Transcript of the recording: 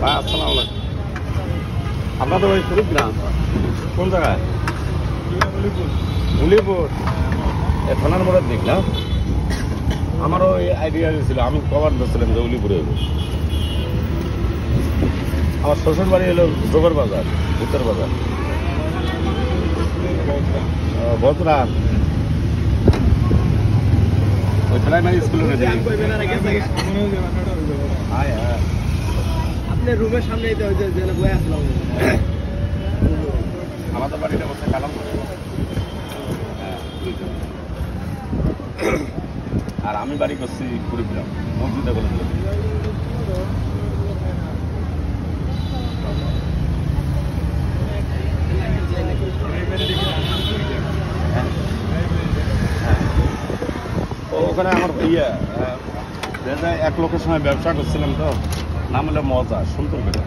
ভাই আসসালামু আলাইকুম। আপনাদের ওই কুড়িগ্রাম কোন জায়গায়? উলিপুর থানার মোড়ের দিক না? আমারও ওই আইডিয়া ছিল, আমি কভার ধরছিলাম যে উলিপুরে হইব। আমার শ্বশুর বাড়ি হলো জোগর বাজার, উত্তর বাজার, বজরা ওই প্রাইমারি স্কুলের আপনি রুমের সামনে বয়ে আসলাম। আমাদের বাড়িটা বসে কালাম আর আমি বাড়ি করছি কুড়িগ্রাম মসজিদে করে দিলাম। ওখানে আমার এক লোকের সময় ব্যবসা করছিলাম, তো নাম হলো মজা সুন্দর করে।